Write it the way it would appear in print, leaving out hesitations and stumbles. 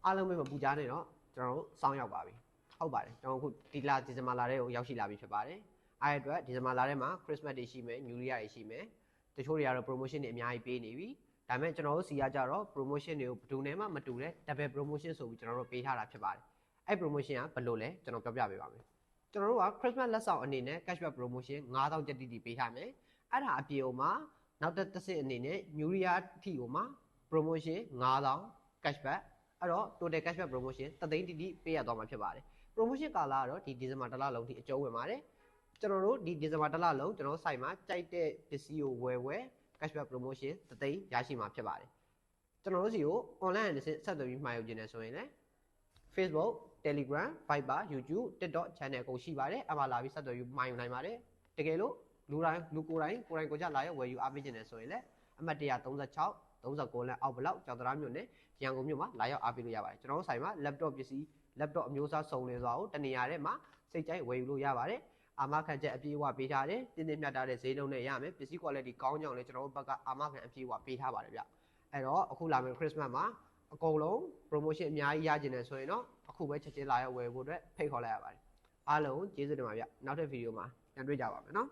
အားလုံးပဲမပူကြနဲ့တော့ကျွန်တော်တို့စောင်းရောက်ပါပြီဟုတ်ပါတယ်ကျွန်တော်အခုဒီလဒီဇင်ဘာလထဲကိုရောက်ရှိလာပြီဖြစ်ပါတယ်အဲ့အတွက်ဒီဇင်ဘာလထဲမှာ Christmas တွေရှိမယ် New Year တွေရှိမယ်တချို့တွေကတော့ promotion တွေအများကြီးပေးနေပြီဒါပေမဲ့ကျွန်တော်တို့စီကကြတော့ promotion တွေကိုဘယ်သူနဲ့မှမတူတဲ့ double promotion ဆိုပြီးကျွန်တော်တို့ပေးထားတာဖြစ်ပါတယ်အဲ့ promotion ကဘယ်လိုလဲကျွန်တော်ပြောပြပေးပါမယ်ကျွန်တော်တို့က Christmas လက်ဆောင်အနေနဲ့ cashback promotion 9000ကျပ်တိပေးထားမယ်အဲ့ဒါအပြင်ဟိုမှာနောက်တစ်ဆင့်အနေနဲ့ New Year အထိဟိုမှာ promotion 9000 cashback အဲ့တော့ total cashback promotion တသိန်းတိပေးရသွားမှာဖြစ်ပါတယ် promotion ကာလကတော့ဒီဒီဇင်ဘာတစ်လလုံးထိအကျုံးဝင်ပါတယ်ကျွန်တော်တို့ဒီဒီဇင်ဘာတစ်လလုံးကျွန်တော် site မှာကြိုက်တဲ့ပစ္စည်းကိုဝယ် cashback promotion တသိန်းရရှိမှာဖြစ်ပါတယ်ကျွန်တော်တို့စီကို online အနေနဲ့ဆက်သွယ်ပြီးမှာယူခြင်းနဲ့ဆိုရင်လည်း Facebook Telegram Viber YouTube TikTok channel ကိုရှိပါတယ်အမှလာပြီးဆက်သွယ်ပြီးမှာယူနိုင်ပါတယ်တကယ်လို့လူကိုယ်တိုင်ကိုကြလာရဝယ်ယူအားပေးခြင်းနဲ့ဆိုရင်လည်းအမှတ်136 39လမ်းအောက်ဘလောက်ကျောက်တရားမြို့နယ်ရန်ကုန်မြို့မှာလာရောက်အားပေးလို့ရပါတယ်ကျွန်တော်တို့ဆိုင်မှာ laptop ပစ္စည်း laptop အမျိုးအစားစုံလင်စွာကိုတနေရာထဲမှာစိတ်ကြိုက်ဝယ်ယူလို့ရပါတယ်အာမခံချက်အပြည့်အဝပေးထားတယ်တင်းတင်းမြတ်တာတဲ့ဈေးနှုန်းနဲ့ရမယ်ပစ္စည်း quality ကောင်းကြောင်လည်းကျွန်တော်တို့ဘက်ကအာမခံအပြည့်အဝပေးထားပါတယ်ဗျအဲ့တော့အခုလာမယ့် Christmas မှာအကုန်လုံး promotion အများကြီးရကျင်တယ်ဆိုရင်တော့အခုပဲချက်ချင်းလာရောက်ဝယ်ဖို့အတွက်ဖိတ်ခေါ်လိုက်ရပါတယ်အားလုံးကျေးဇူးတင်ပါဗျနောက်တဲ့ဗီဒီယိုမှာပြန်တွေ့ကြပါမယ်နော်